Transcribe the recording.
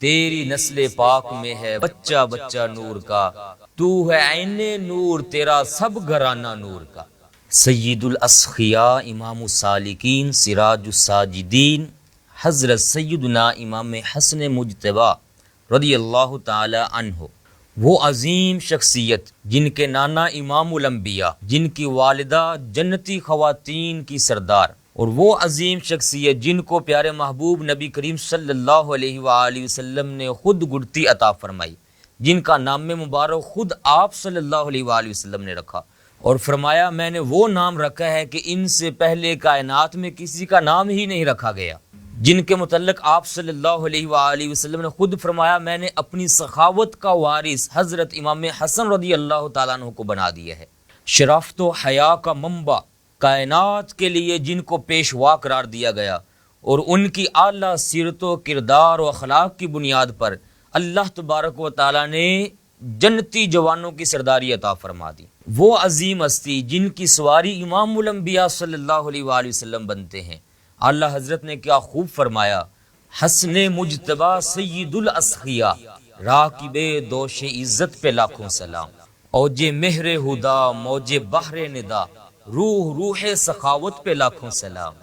تیری نسل پاک میں ہے بچہ بچہ نور کا، تو ہے عین نور تیرا سب گھرانہ نور کا۔ سید الاسخیاء امام السالکین سراج الساجدین حضرت سیدنا امام حسن مجتبی رضی اللہ تعالی عنہ، وہ عظیم شخصیت جن کے نانا امام الانبیاء، جن کی والدہ جنتی خواتین کی سردار، اور وہ عظیم شخصیت جن کو پیارے محبوب نبی کریم صلی اللہ علیہ وآلہ وسلم نے خود گڑتی عطا فرمائی، جن کا نام مبارک خود آپ صلی اللہ علیہ وآلہ وسلم نے رکھا اور فرمایا میں نے وہ نام رکھا ہے کہ ان سے پہلے کائنات میں کسی کا نام ہی نہیں رکھا گیا، جن کے متعلق آپ صلی اللہ علیہ وآلہ وسلم نے خود فرمایا میں نے اپنی سخاوت کا وارث حضرت امام حسن رضی اللہ تعالیٰ عنہ کو بنا دیا ہے۔ شرافت و حیا کا منبع کائنات کے لیے جن کو پیشوا قرار دیا گیا اور ان کی اعلیٰ سیرت و کردار و اخلاق کی بنیاد پر اللہ تبارک و تعالیٰ نے جنتی جوانوں کی سرداری عطا فرما دی، وہ عظیم ہستی جن کی سواری امام الانبیاء صلی اللہ علیہ وآلہ وسلم بنتے ہیں۔ اللہ حضرت نے کیا خوب فرمایا، حسن مجتبی سید الاسخیاء راکب دوش عزت پہ لاکھوں سلام، اوج مہر ہدا موج بحر ندا روح روح سخاوت پہ لاکھوں سلام۔